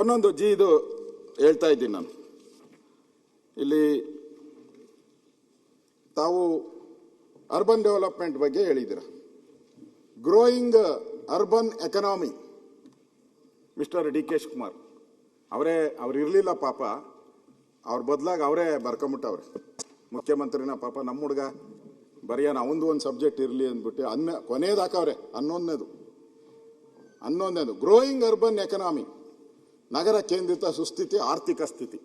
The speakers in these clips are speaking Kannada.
ಒಂದೊಂದು ಇದು ಹೇಳ್ತಾ ಇದ್ದೀನಿ ನಾನು. ಇಲ್ಲಿ ತಾವು ಅರ್ಬನ್ ಡೆವಲಪ್ಮೆಂಟ್ ಬಗ್ಗೆ ಹೇಳಿದ್ದೀರ. Growing urban economy, mister D K Shivakumar ಅವ್ರು ಇರಲಿಲ್ಲ ಪಾಪ, ಅವ್ರ ಬದಲಾಗಿ ಅವರೇ ಬರ್ಕೊಂಬಿಟ್ಟವ್ರೆ ಮುಖ್ಯಮಂತ್ರಿನ. ಪಾಪ ನಮ್ಮ ಹುಡುಗ ಬರೆಯೋಣ ಅವಂದು ಒಂದು ಸಬ್ಜೆಕ್ಟ್ ಇರಲಿ ಅಂದ್ಬಿಟ್ಟು ಕೊನೆಯದು ಹಾಕವ್ರೆ. ಹನ್ನೊಂದನೇದು ಗ್ರೋಯಿಂಗ್ ಅರ್ಬನ್ ಎಕನಾಮಿ, ನಗರ ಕೇಂದ್ರಿತ ಸುಸ್ಥಿತಿ ಆರ್ಥಿಕ ಸ್ಥಿತಿ.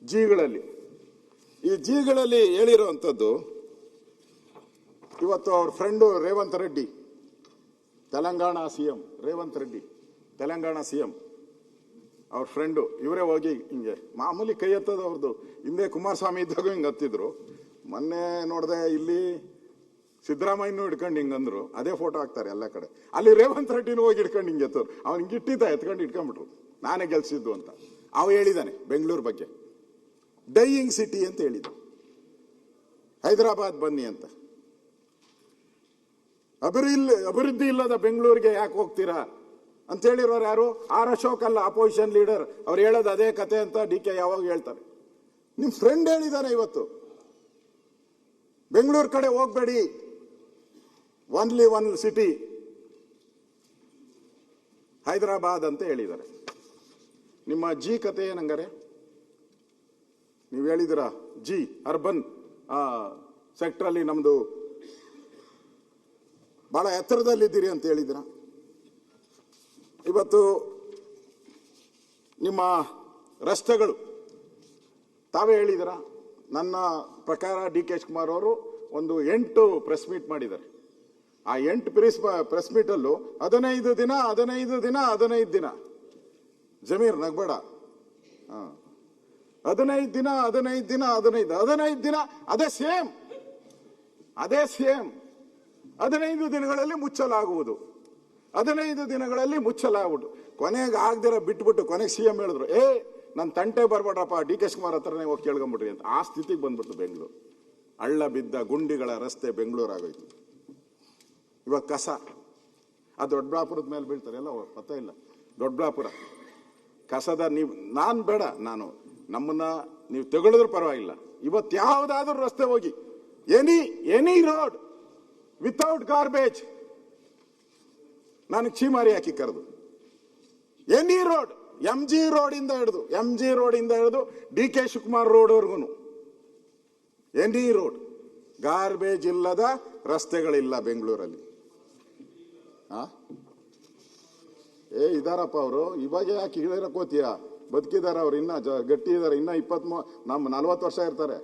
ಜಿಗಳಲ್ಲಿ ಈ ಜಿಗಳಲ್ಲಿ ಹೇಳಿರುವಂಥದ್ದು, ಇವತ್ತು ಅವ್ರ friend Revanth Reddy, Telangana CM Revanth Reddy, Telangana CM ಅವ್ರ ಫ್ರೆಂಡು, ಇವರೇ ಹೋಗಿ ಹಿಂಗೆ ಮಾಮೂಲಿ ಕೈ ಎತ್ತದ ಅವ್ರದ್ದು. ಹಿಂದೆ ಕುಮಾರಸ್ವಾಮಿ ಇದ್ದಾಗ ಹಿಂಗೆ ಹತ್ತಿದ್ರು. ಮೊನ್ನೆ ನೋಡಿದೆ ಇಲ್ಲಿ ಸಿದ್ದರಾಮಯ್ಯನೂ ಹಿಡ್ಕೊಂಡು ಹಿಂಗಂದ್ರು, ಅದೇ ಫೋಟೋ ಹಾಕ್ತಾರೆ ಎಲ್ಲ ಕಡೆ. ಅಲ್ಲಿ ರೇವಂತ್ ರೆಡ್ಡಿನೂ ಹೋಗಿ ಹಿಡ್ಕೊಂಡು ಹಿಂಗೆ ಎತ್ತವ್ರು. ಅವ್ನು ಹಿಂಗೆ ಎತ್ಕೊಂಡು ಇಟ್ಕೊಂಡ್ಬಿಟ್ರು, ನಾನೇ ಗೆಲ್ಸಿದ್ದು ಅಂತ. ಅವ ಹೇಳಿದಾನೆ ಬೆಂಗಳೂರು ಬಗ್ಗೆ, ಡೈಯಿಂಗ್ ಸಿಟಿ ಅಂತ ಹೇಳಿದ. ಹೈದರಾಬಾದ್ ಬನ್ನಿ ಅಂತ. ಅಭಿವೃದ್ಧಿ ಇಲ್ಲದ ಬೆಂಗಳೂರಿಗೆ ಯಾಕೆ ಹೋಗ್ತೀರಾ ಅಂತ ಹೇಳಿರೋರು ಯಾರು? ಆರ್ ಅಶೋಕ್ ಅಲ್ಲ, ಅಪೋಸಿಷನ್ ಲೀಡರ್. ಅವ್ರು ಹೇಳೋದು ಅದೇ ಕತೆ ಅಂತ ಡಿ ಕೆ ಯಾವಾಗ ಹೇಳ್ತಾರೆ. ನಿಮ್ ಫ್ರೆಂಡ್ ಹೇಳಿದಾನೆ ಇವತ್ತು, ಬೆಂಗಳೂರು ಕಡೆ ಹೋಗ್ಬೇಡಿ, ಓನ್ಲಿ ಒನ್ ಸಿಟಿ ಹೈದರಾಬಾದ್ ಅಂತ ಹೇಳಿದ್ದಾರೆ. ನಿಮ್ಮ ಜಿ ಕತೆ ಏನಂಗಾರೆ? ನೀವು ಹೇಳಿದಿರ ಜಿ ಅರ್ಬನ್ ಸೆಕ್ಟರಲ್ಲಿ ನಮ್ದು ಬಹಳ ಎತ್ತರದಲ್ಲಿದ್ದೀರಿ ಅಂತ ಹೇಳಿದಿರ. ಇವತ್ತು ನಿಮ್ಮ ರಸ್ತೆಗಳು ತಾವೇ ಹೇಳಿದಿರ. ನನ್ನ ಪ್ರಕಾರ ಡಿ ಕೆ ಶಿವಕುಮಾರ್ ಅವರು ಒಂದು 8 ಪ್ರೆಸ್ ಮೀಟ್ ಮಾಡಿದ್ದಾರೆ. ಆ 8 ಪ್ರೆಸ್ ಮೀಟಲ್ಲೂ 15 ದಿನ ಜಮೀರ್ ನಗ್ಬೇಡ, 15 ದಿನ ಅದೇ ಸೇಮ್ 15 ದಿನಗಳಲ್ಲಿ ಮುಚ್ಚಲಾಗುವುದು. 15 ದಿನಗಳಲ್ಲಿ ಮುಚ್ಚಲಾಗ್ಬಿಟ್ಟು ಕೊನೆಗೆ ಆಗದಿರ ಬಿಟ್ಬಿಟ್ಟು ಕೊನೆಗೆ ಸಿಎಂ ಹೇಳಿದ್ರು, ನನ್ನ ತಂಟೆ ಬರ್ಬೇಡ್ರಪ್ಪ, ಡಿ ಕೆ ಶಿವಕುಮಾರ್ ಹತ್ರನೇ ಹೋಗಿ ಕೇಳ್ಕೊಂಬಿಟ್ರಿ ಅಂತ. ಆ ಸ್ಥಿತಿಗೆ ಬಂದ್ಬಿಡ್ತು ಬೆಂಗಳೂರು. ಹಳ್ಳ ಬಿದ್ದ ಗುಂಡಿಗಳ ರಸ್ತೆ ಬೆಂಗಳೂರು ಆಗೋಯ್ತು. ಇವಾಗ ಕಸ ಆ ದೊಡ್ಡಬಳ್ಳಾಪುರದ ಮೇಲೆ ಬೀಳ್ತಾರೆ, ಎಲ್ಲ ಪತ್ತ ಇಲ್ಲ. ದೊಡ್ಡಬಳ್ಳಾಪುರ ಕಸದ ನಮ್ಮನ್ನ ನೀವು ತೆಗಳಿದ್ರು ಪರವಾಗಿಲ್ಲ. ಇವತ್ತು ಯಾವುದಾದ್ರೂ ರಸ್ತೆ ಹೋಗಿ, ಎನಿ ರೋಡ್ ವಿತೌಟ್ ಗಾರ್ಬೇಜ್, ನಾನು ಚೀಮಾರಿ ಹಾಕಿ ಕರೆದು any road, M G road ಇಂದ ಹಿಡಿದು ಡಿ ಕೆ ಶಿವಕುಮಾರ್ ರೋಡ್ವರೆಗೂ ಎನಿ ರೋಡ್ ಗಾರ್ಬೇಜ್ ಇಲ್ಲದ ರಸ್ತೆಗಳಿಲ್ಲ ಬೆಂಗಳೂರಲ್ಲಿ. ಇದಾರಪ್ಪ ಅವರು. ಇವಾಗ ಯಾಕೆ ಇಳಿರಕೋತೀಯ? ಬದುಕಿದಾರ ಅವ್ರು, ಇನ್ನ ಗಟ್ಟಿ ಇದಾರೆ. ಇನ್ನ 40 ವರ್ಷ ಇರ್ತಾರೆ.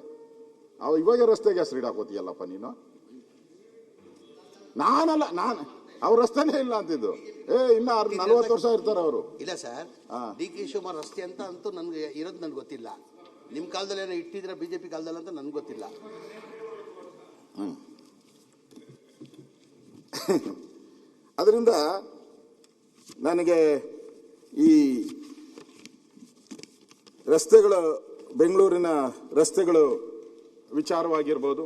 ಇವಾಗ ರಸ್ತೆಗೆ ಹೆಸರು ಇಡಾಕೋತೀಯಲ್ಲಪ್ಪ ನೀನು. ನಾನು ಅವ್ರ ರಸ್ತೆನೇ ಇಲ್ಲ ಅಂತಿದ್ದು. ಇನ್ನ 40 ವರ್ಷ ಇರ್ತಾರೆ ಅವರು. ಇಲ್ಲ ಸರ್, ಡಿ ಕೆ ಶಿವಕುಮಾರ್ ರಸ್ತೆ ಅಂತ ಅಂತೂ ನನ್ಗೆ ಇರೋದು ನನ್ಗೆ ಗೊತ್ತಿಲ್ಲ. ನಿಮ್ ಕಾಲದಲ್ಲಿ ಏನೋ ಇಟ್ಟಿದ್ರೆ ಬಿಜೆಪಿ ಕಾಲದಲ್ಲಿ ಅಂತ ನನ್ಗೆ ಗೊತ್ತಿಲ್ಲ. ಅದರಿಂದ ನನಗೆ ಈ ರಸ್ತೆಗಳು, ಬೆಂಗಳೂರಿನ ರಸ್ತೆಗಳು ವಿಚಾರವಾಗಿರ್ಬೋದು,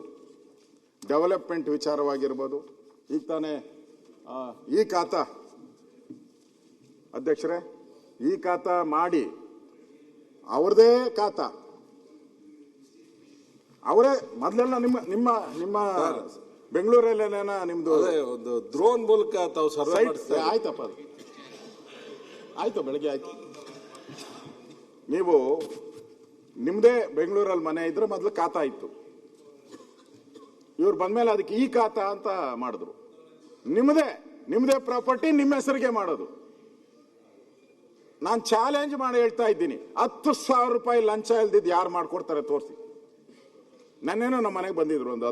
ಡೆವಲಪ್ಮೆಂಟ್ ವಿಚಾರವಾಗಿರ್ಬೋದು, ಈಗ ತಾನೇ ಈ ಖಾತಾ ಅಧ್ಯಕ್ಷರೇ, ಈ ಖಾತಾ ಮಾಡಿ ಅವ್ರದೇ ಖಾತಾ ಅವರೇ ಮೊದಲೆಲ್ಲ ನಿಮ್ಮ ಬೆಂಗಳೂರಲ್ಲೇನ ನಿಮ್ದು ಒಂದು ಡ್ರೋನ್ ಮೂಲಕ ತಾವು ಸರ್ವೆ ಆಯ್ತಪ್ಪ, ಅದು ಆಯ್ತು, ಬೆಳಗ್ಗೆ ಆಯ್ತು. ನೀವು ನಿಮ್ದೇ ಬೆಂಗಳೂರಲ್ಲಿ ಮನೆ ಇದ್ರೆ ಮೊದಲು ಖಾತಾ ಇತ್ತು. ಇವ್ರು ಬಂದ್ಮೇಲೆ ಅದಕ್ಕೆ ಈ ಖಾತಾ ಅಂತ ಮಾಡಿದ್ರು. ನಿಮ್ಮದೇ ಪ್ರಾಪರ್ಟಿ ನಿಮ್ಮ ಹೆಸರಿಗೆ ಮಾಡೋದು. ನಾನು ಚಾಲೆಂಜ್ ಮಾಡಿ ಹೇಳ್ತಾ ಇದ್ದೀನಿ, 10,000 ರೂಪಾಯಿ ಲಂಚ ಇಲ್ದಿದ್ದು ಯಾರು ಮಾಡ್ಕೊಡ್ತಾರೆ ತೋರಿಸಿ. ನನ್ನೇನೋ ನಮ್ಮ ಮನೆಗೆ ಬಂದಿದ್ರು ಒಂದು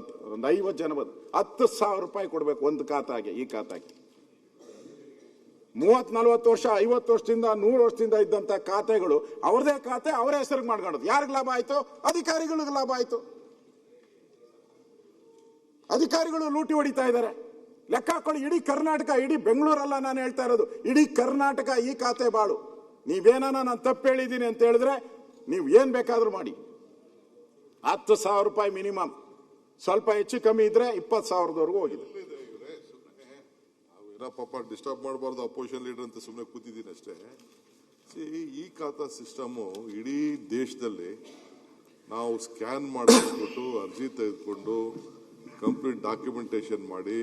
50 ಜನ ಬಂದು 10,000 ರೂಪಾಯಿ ಕೊಡ್ಬೇಕು ಒಂದು ಖಾತಾಗೆ. ಈ ಖಾತಾಗೆ 30-40 ವರ್ಷ 50 ವರ್ಷದಿಂದ 100 ವರ್ಷದಿಂದ ಇದ್ದಂತ ಖಾತೆಗಳು ಅವ್ರದೇ ಖಾತೆ, ಅವರೇ ಹೆಸರಿಗೆ ಮಾಡ್ಕೊಳ್ಳೋದು. ಯಾರಿಗೆ ಲಾಭ ಆಯ್ತು? ಅಧಿಕಾರಿಗಳಿಗೆ ಲಾಭ ಆಯ್ತು. ಅಧಿಕಾರಿಗಳು ಲೂಟಿ ಹೊಡಿತಾ ಇದ್ದಾರೆ. ಲೆಕ್ಕ ಹಾಕೊಳ್ಳಿ, ಇಡೀ ಕರ್ನಾಟಕ, ಇಡೀ ಬೆಂಗಳೂರಲ್ಲ ನಾನು ಹೇಳ್ತಾ ಇರೋದು, ಇಡೀ ಕರ್ನಾಟಕ ಈ ಖಾತೆ ಬಾಳು. ನೀವೇನ ನಾನು ತಪ್ಪು ಹೇಳಿದ್ದೀನಿ ಅಂತ ಹೇಳಿದ್ರೆ ನೀವು ಏನ್ ಬೇಕಾದ್ರೂ ಮಾಡಿ. 10,000 ರೂಪಾಯಿ ಮಿನಿಮಮ್, ಸ್ವಲ್ಪ ಹೆಚ್ಚು ಕಮ್ಮಿ ಇದ್ರೆ 20,000ದವರೆಗೂ ಹೋಗಿದೆ. ಏನೋ ಪಾಪ ಡಿಸ್ಟರ್ಬ್ ಮಾಡಬಾರ್ದು ಅಪೋಸಿಷನ್ ಲೀಡರ್ ಅಂತ ಸುಮ್ಮನೆ ಕೂತಿದ್ದೀನಿ ಅಷ್ಟೇ. ಈ ಖಾತಾ ಸಿಸ್ಟಮು ಇಡೀ ದೇಶದಲ್ಲಿ ನಾವು ಸ್ಕ್ಯಾನ್ ಮಾಡಿಸ್ಬಿಟ್ಟು ಅರ್ಜಿ ತೆಗೆದುಕೊಂಡು ಕಂಪ್ಲೀಟ್ ಡಾಕ್ಯುಮೆಂಟೇಶನ್ ಮಾಡಿ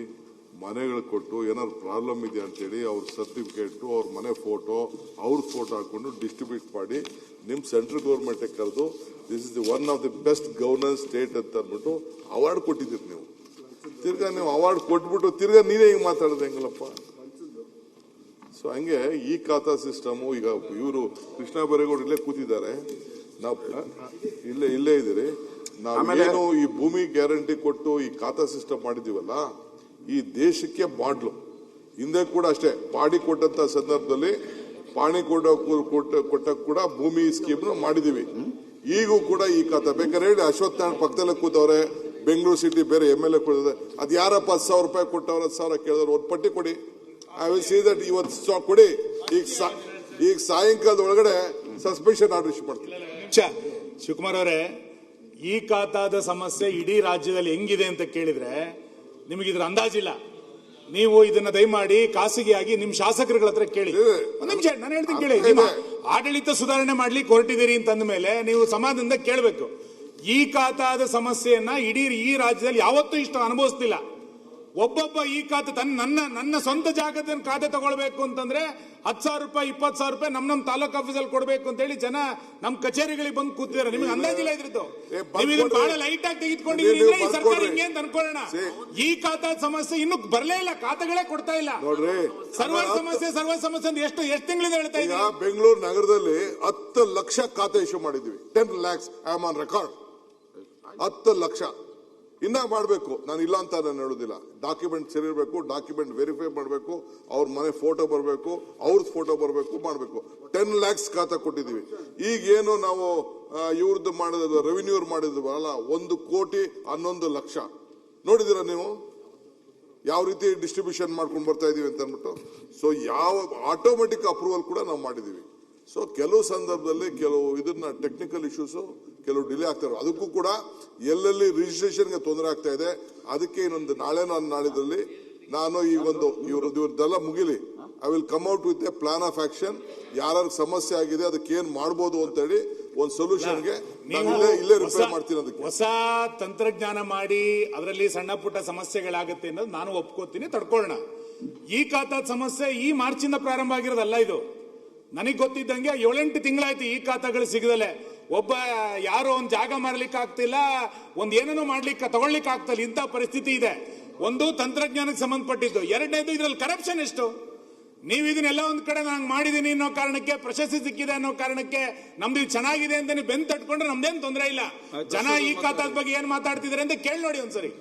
ಮನೆಗಳು ಕೊಟ್ಟು ಏನಾದ್ರು ಪ್ರಾಬ್ಲಮ್ ಇದೆ ಅಂತೇಳಿ ಅವ್ರ ಸರ್ಟಿಫಿಕೇಟು ಅವ್ರ ಮನೆ ಫೋಟೋ ಅವ್ರ ಫೋಟೋ ಹಾಕೊಂಡು ಡಿಸ್ಟ್ರಿಬ್ಯೂಟ್ ಮಾಡಿ ನಿಮ್ಮ ಸೆಂಟ್ರಲ್ ಗೌರ್ಮೆಂಟ್ಗೆ ಕರೆದು this is the one of the best governance state ಅಂತ ಅಂದ್ಬಿಟ್ಟು ಅವಾರ್ಡ್ ಕೊಟ್ಟಿದ್ದೀರಿ ನೀವು. ತಿರ್ಗಾ ನೀವು ಅವಾರ್ಡ್ ಕೊಟ್ಬಿಟ್ಟು ತಿರ್ಗಾ ನೀವೇ ಹಿಂಗೆ ಮಾತಾಡೋದು ಹೆಂಗಲ್ಲಪ್ಪ? ಸೊ ಹಂಗೆ ಈ ಖಾತಾ ಸಿಸ್ಟಮು ಈಗ ಇವರು ಕೃಷ್ಣ ಬೈರೇಗೌಡ ಇಲ್ಲೇ ಕೂತಿದ್ದಾರೆ, ನಾವು ಇಲ್ಲೇ ಇದ್ದೀರಿ. ನಾವೇನು ಈ ಭೂಮಿ ಗ್ಯಾರಂಟಿ ಕೊಟ್ಟು ಈ ಖಾತಾ ಸಿಸ್ಟಮ್ ಮಾಡಿದೀವಲ್ಲ, ಈ ದೇಶಕ್ಕೆ ಮಾಡ್ಲು. ಹಿಂದೆ ಕೂಡ ಅಷ್ಟೇ ಪಾಡಿ ಕೊಟ್ಟಂತ ಸಂದರ್ಭದಲ್ಲಿ ಪಾಣಿ ಕೊಟ್ಟ ಕೂಡ ಭೂಮಿ ಸ್ಕೀಮ್ ಮಾಡಿದೀವಿ. ಈಗೂ ಕೂಡ ಈ ಖಾತಾ ಬೇಕಾದ್ರೆ ಹೇಳಿ, ಅಶ್ವತ್ಥ ನಾರಾಯಣ ಪಕ್ಕದಲ್ಲೇ ಕೂತವ್ರೆ, ಬೆಂಗಳೂರು ಸಿಟಿ ಬೇರೆ MLA ಕೊಡಿದ್ರೆ ಅದು ಯಾರಪ್ಪ 10,000 ರೂಪಾಯಿ ಕೊಟ್ಟವ್ರ 10,000 ಕೇಳಿದ್ರು ಒಂದು ಪಟ್ಟಿ ಕೊಡಿ. ಐ ವಿಲ್ ಸಿ ದಟ್ ಇವತ್ತು ಕೊಡಿ. ಈಗ ಸಾಯಂಕಾಲದ ಒಳಗಡೆ ಸಸ್ಪೆನ್ಷನ್ ಆರ್ಡರ್ ಇಶ್ಯೂ ಮಾಡ್ತೀನಿ. ಶಿವಕುಮಾರ್ ಅವರೇ, ಈ ಖಾತಾದ ಸಮಸ್ಯೆ ಇಡೀ ರಾಜ್ಯದಲ್ಲಿ ಹೆಂಗಿದೆ ಅಂತ ಕೇಳಿದ್ರೆ ನಿಮಗೆ ಇದ್ರ ಅಂದಾಜಿಲ್ಲ. ನೀವು ಇದನ್ನ ದಯಮಾಡಿ ಖಾಸಗಿಯಾಗಿ ನಿಮ್ ಶಾಸಕರುಗಳ ಹತ್ರ ಕೇಳಿ. ಒಂದ್ ನಿಮಿಷ ನಾನು ಹೇಳ್ತೀನಿ ಕೇಳಿ. ನಿಮ್ಮ ಆಡಳಿತ ಸುಧಾರಣೆ ಮಾಡ್ಲಿಕ್ಕೆ ಹೊರಟಿದ್ದೀರಿ ಅಂತಂದ ಮೇಲೆ ನೀವು ಸಮಾಧಾನದಿಂದ ಕೇಳಬೇಕು. ಈ ಖಾತಾದ ಸಮಸ್ಯೆಯನ್ನ ಇಡೀ ಈ ರಾಜ್ಯದಲ್ಲಿ ಯಾವತ್ತೂ ಇಷ್ಟ ಅನುಭವಿಸ್ತಿಲ್ಲ. ಒಬ್ಬೊಬ್ಬ ಈ ಖಾತೆ ನನ್ನ ಸ್ವಂತ ಜಾಗದ ಖಾತೆ ತಗೊಳ್ಬೇಕು ಅಂತಂದ್ರೆ 10,000 ರೂಪಾಯಿ 20,000 ರೂಪಾಯಿ ನಮ್ಮ ತಾಲೂಕ್ ಆಫೀಸಲ್ಲಿ ಕೊಡ್ಬೇಕು ಅಂತ ಹೇಳಿ ಜನ ನಮ್ಮ ಕಚೇರಿಗಳಿಗೆ ಬಂದು ಕೂತಿದ್ದಾರೆ. ನಿಮಗೆ ಅಂದಾಜಿಲ್ಲ ಇದ್ರದ್ದು. ನೀವು ಬಹಳ ಲೈಟ್ ಆಗಿ ತೆಗೆದುಕೊಂಡಿದ್ದೀರಿ ಈ ಸರ್ಕಾರ ಹಿಂಗೆ ಅಂತ ಅನ್ಕೊಳ್ಳೋಣ. ಈ ಖಾತಾ ಸಮಸ್ಯೆ ಇನ್ನು ಬರಲೇ ಇಲ್ಲ, ಖಾತೆಗಳೇ ಕೊಡ್ತಾ ಇಲ್ಲ. ನೋಡ್ರಿ, ಸರ್ವರ್ ಸಮಸ್ಯೆ ಅಂತ ಎಷ್ಟು ತಿಂಗಳಿಂದ ಹೇಳ್ತಾ ಇದ್ದೀವಿ. ಬೆಂಗಳೂರು ನಗರದಲ್ಲಿ 10 ಲಕ್ಷ ಖಾತೆ ಇಶ್ಯೂ ಮಾಡಿದ್ವಿ. 10 lakhs I am on record. 10 lakh ಇನ್ನ ಮಾಡಬೇಕು. ನಾನು ಇಲ್ಲ ಅಂತ ನಾನು ಹೇಳೋದಿಲ್ಲ. ಡಾಕ್ಯುಮೆಂಟ್ ಸರಿ ಇರಬೇಕು, ಡಾಕ್ಯುಮೆಂಟ್ ವೆರಿಫೈ ಮಾಡಬೇಕು, ಅವ್ರ ಮನೆ ಫೋಟೋ ಬರಬೇಕು, ಅವ್ರ ಫೋಟೋ ಬರಬೇಕು, ಮಾಡಬೇಕು. 10 lakhs ಖಾತಾ ಕೊಟ್ಟಿದ್ದೀವಿ. ಈಗೇನು ನಾವು ಇವ್ರದ್ದು ಮಾಡಿದ ರೆವಿನ್ಯೂ ಮಾಡಿದ್ವಲ್ಲ 1,11,00,000 ನೋಡಿದಿರ ನೀವು ಯಾವ ರೀತಿ ಡಿಸ್ಟ್ರಿಬ್ಯೂಷನ್ ಮಾಡ್ಕೊಂಡು ಬರ್ತಾ ಇದೀವಿ ಅಂತ ಅಂದ್ಬಿಟ್ಟು. ಸೊ ಯಾವ ಆಟೋಮೆಟಿಕ್ ಅಪ್ರೂವಲ್ ಕೂಡ ನಾವು ಮಾಡಿದೀವಿ. ಸೊ ಕೆಲವು ಸಂದರ್ಭದಲ್ಲಿ ಕೆಲವು ಇದನ್ನ ಟೆಕ್ನಿಕಲ್ ಇಶ್ಯೂಸ್ ಕೆಲವು ಡಿಲೇ ಆಗ್ತಾರೆ. ಅದಕ್ಕೂ ಕೂಡ ಎಲ್ಲೆಲ್ಲಿ ರಿಜಿಸ್ಟ್ರೇಷನ್ಗೆ ತೊಂದರೆ ಆಗ್ತಾ ಇದೆ, ಅದಕ್ಕೆ ಇನ್ನೊಂದು ನಾಳಿದ್ರಲ್ಲಿ ನಾನು ಈ ಒಂದು ಇವ್ರದ್ದೆಲ್ಲ ಮುಗಿಲಿ, I will come out with a plan of action. ಯಾರು ಸಮಸ್ಯೆ ಆಗಿದೆ ಅದಕ್ಕೆ ಏನ್ ಮಾಡ್ಬೋದು ಅಂತ ಹೇಳಿ ಒಂದು ಸೊಲ್ಯೂಷನ್ಗೆ ಇಲ್ಲೇ ರಿಪೇರ್ ಮಾಡ್ತೀನಿ. ಅದಕ್ಕೆ ಹೊಸ ತಂತ್ರಜ್ಞಾನ ಮಾಡಿ ಅದರಲ್ಲಿ ಸಣ್ಣ ಪುಟ್ಟ ಸಮಸ್ಯೆಗಳಾಗುತ್ತೆ ಅನ್ನೋದು ನಾನು ಒಪ್ಕೋತೀನಿ, ತಡ್ಕೊಳ್ಳೋಣ. ಈ ಖಾತಾದ ಸಮಸ್ಯೆ ಈ ಮಾರ್ಚಿಂದ ಪ್ರಾರಂಭ ಆಗಿರೋದಲ್ಲ. ಇದು ನನಗೆ ಗೊತ್ತಿದ್ದಂಗೆ 7-8 ತಿಂಗಳಾಯ್ತು ಈ ಖಾತಾಗಳು ಸಿಗದಲೆ. ಒಬ್ಬ ಯಾರೋ ಒಂದು ಜಾಗ ಮಾರ್ಲಿಕ್ಕೆ ಆಗ್ತಿಲ್ಲ, ಒಂದ್ ಏನೇನೋ ಮಾಡ್ಲಿಕ್ಕೆ ತಗೊಳ್ಲಿಕ್ಕೆ ಆಗ್ತಿಲ್ಲ, ಇಂಥ ಪರಿಸ್ಥಿತಿ ಇದೆ. ಒಂದು ತಂತ್ರಜ್ಞಾನಕ್ಕೆ ಸಂಬಂಧಪಟ್ಟಿದ್ದು, ಎರಡನೇದು ಇದ್ರಲ್ಲಿ ಕರಪ್ಷನ್ ಎಷ್ಟು. ನೀವು ಇದನ್ನೆಲ್ಲ ಒಂದ್ ಕಡೆ ನಾನು ಮಾಡಿದೀನಿ ಅನ್ನೋ ಕಾರಣಕ್ಕೆ, ಪ್ರಶಸ್ತಿ ಸಿಕ್ಕಿದೆ ಅನ್ನೋ ಕಾರಣಕ್ಕೆ, ನಮ್ದು ಚೆನ್ನಾಗಿದೆ ಅಂತ ನೀವು ಬೆಂದು ತಟ್ಕೊಂಡ್ರೆ ನಮ್ದೇನ್ ತೊಂದರೆ ಇಲ್ಲ. ಜನ ಈ ಖಾತಾದ ಬಗ್ಗೆ ಏನ್ ಮಾತಾಡ್ತಿದಾರೆ ಅಂತ ಕೇಳಿ ನೋಡಿ ಒಂದ್ಸರಿ.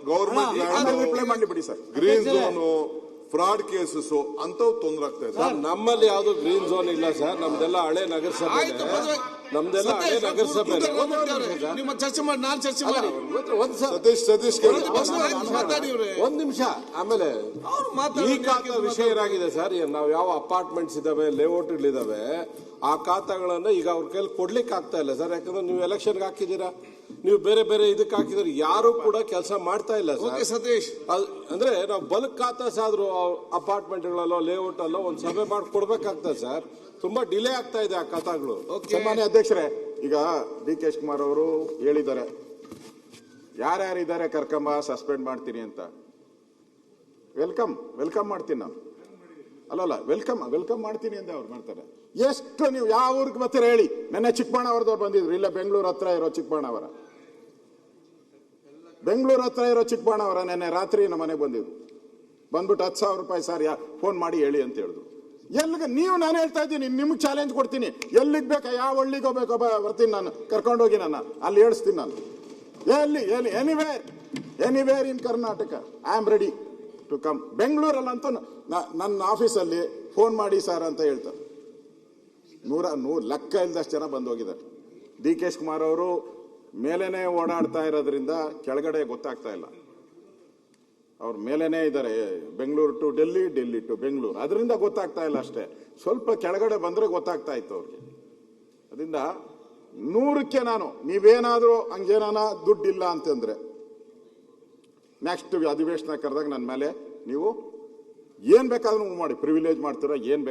Government green zone fraud cases ಅಂತವ್ ತೊಂದರೆ ಆಗ್ತಾ ಇದೆ. ನಮ್ಮಲ್ಲಿ ಯಾವ್ದು ಗ್ರೀನ್ ಝೋನ್ ಇಲ್ಲ ಸರ್. ನಮ್ದೆಲ್ಲ ಹಳೆ ನಗರಸಭೆ. ಚರ್ಚೆ ಮಾಡಿ ನಾನು ಚರ್ಚೆ ಮಾಡಿ ಸತೀಶ್ ಒಂದ್ ನಿಮಿಷ. ಆಮೇಲೆ ಈ ಖಾತಾ ವಿಷಯ ಏನಾಗಿದೆ ಸರ್, ನಾವು ಯಾವ ಅಪಾರ್ಟ್ಮೆಂಟ್ಸ್ ಇದಾವೆ, ಲೇಔಟ್ಗಳಿದಾವೆ, ಆ ಖಾತಾಗಳನ್ನ ಈಗ ಅವ್ರ ಕೈಲಿ ಕೊಡ್ಲಿಕ್ಕೆ ಆಗ್ತಾ ಇಲ್ಲ ಸರ್. ಯಾಕಂದ್ರೆ ನೀವು ಎಲೆಕ್ಷನ್ಗೆ ಹಾಕಿದೀರಾ, ನೀವು ಬೇರೆ ಬೇರೆ ಇದಕ್ಕೆ ಹಾಕಿದ್ರೆ ಯಾರು ಕೂಡ ಕೆಲಸ ಮಾಡ್ತಾ ಇಲ್ಲ ಸರ್. ಸತೀಶ್ ಅಂದ್ರೆ ನಾವು ಬಲ್ಕ್ ಖಾತಾಸ್ ಆದ್ರೂ ಅಪಾರ್ಟ್ಮೆಂಟ್ಗಳಲ್ಲೋ ಲೇಔಟ್ ಅಲ್ಲೋ ಒಂದ್ ಸಭೆ ಮಾಡಿ ಕೊಡ್ಬೇಕಾಗ್ತದೆ ಸರ್. ತುಂಬಾ ಡಿಲೇ ಆಗ್ತಾ ಇದೆ ಆ ಖಾತಾಗಳು. ಸನ್ಮಾನ್ಯ ಅಧ್ಯಕ್ಷರೇ, ಈಗ DK ಶಿವಕುಮಾರ್ ಅವರು ಹೇಳಿದ್ದಾರೆ ಯಾರ್ಯಾರಿದ್ದಾರೆ ಕರ್ಕೊಂಬ ಸಸ್ಪೆಂಡ್ ಮಾಡ್ತೀನಿ ಅಂತ. ವೆಲ್ಕಮ್ ಮಾಡ್ತೀನಿ ನಾನು. ಅಲ್ಲಲ್ಲ ವೆಲ್ಕಮ್ ಮಾಡ್ತೀನಿ ಅಂತ ಅವ್ರು ಮಾಡ್ತಾರೆ. ಎಷ್ಟು ನೀವು ಯಾವ ಊರಿಗೆ ಬರ್ತೀರ ಹೇಳಿ. ನೆನ್ನೆ ಚಿಕ್ಕಬಳ್ಳಾಪುರದವ್ರು ಬಂದಿದ್ರು, ಇಲ್ಲ ಬೆಂಗಳೂರು ಹತ್ರ ಇರೋ ಚಿಕ್ಕಬಳ್ಳಾಪುರ ನೆನ್ನೆ ರಾತ್ರಿ ನಮ್ಮ ಮನೆಗೆ ಬಂದಿದ್ರು. ಬಂದ್ಬಿಟ್ಟು 10,000 ರೂಪಾಯಿ ಸರ್ ಫೋನ್ ಮಾಡಿ ಹೇಳಿ ಅಂತ ಹೇಳಿದ್ರು. ಎಲ್ಲಿಗೆ ನೀವು, ನಾನು ಹೇಳ್ತಾ ಇದ್ದೀನಿ, ನಿಮ್ಗೆ ಚಾಲೆಂಜ್ ಕೊಡ್ತೀನಿ. ಎಲ್ಲಿಗೆ ಬೇಕಾ, ಯಾವ ಹಳ್ಳಿಗೆ ಹೋಗ್ಬೇಕೋ ಬರ್ತೀನಿ ನಾನು, ಕರ್ಕೊಂಡೋಗಿ ನಾನು ಅಲ್ಲಿ ಹೇಳಿಸ್ತೀನಿ ನಾನು. Anywhere in Karnataka I am ready to come. ಬೆಂಗಳೂರಲ್ಲಂತೂ ನನ್ನ ಆಫೀಸಲ್ಲಿ ಫೋನ್ ಮಾಡಿ ಸರ್ ಅಂತ ಹೇಳ್ತಾರೆ. 100 ಲೆಕ್ಕ ಇಲ್ದಷ್ಟು ಜನ ಬಂದು ಹೋಗಿದ್ದಾರೆ. DK ಶಿವಕುಮಾರ್ ಅವರು ಮೇಲೇನೆ ಓಡಾಡ್ತಾ ಇರೋದ್ರಿಂದ ಕೆಳಗಡೆ ಗೊತ್ತಾಗ್ತಾ ಇಲ್ಲ. ಅವ್ರ ಮೇಲೇನೆ ಇದ್ದಾರೆ, ಬೆಂಗಳೂರು ಟು ಡೆಲ್ಲಿ, ಡೆಲ್ಲಿ ಟು ಬೆಂಗಳೂರು, ಅದರಿಂದ ಗೊತ್ತಾಗ್ತಾ ಇಲ್ಲ ಅಷ್ಟೇ. ಸ್ವಲ್ಪ ಕೆಳಗಡೆ ಬಂದ್ರೆ ಗೊತ್ತಾಗ್ತಾ ಇತ್ತು ಅವ್ರಿಗೆ. ಅದರಿಂದ 100ಕ್ಕೆ ನಾನು ನೀವೇನಾದ್ರೂ ಹಂಗೇನಾನ ದುಡ್ಡಿಲ್ಲ ಅಂತಂದ್ರೆ ನೆಕ್ಸ್ಟ್ ಅಧಿವೇಶನ ಕರೆದಾಗ ನನ್ನ ಮೇಲೆ ನೀವು ಏನ್ ಬೇಕಾದ್ರೂ ಮಾಡಿ, ಪ್ರಿವಿಲೇಜ್ ಮಾಡ್ತೀರಾ, ಏನ್ ಬೇಕಾದ್ರೂ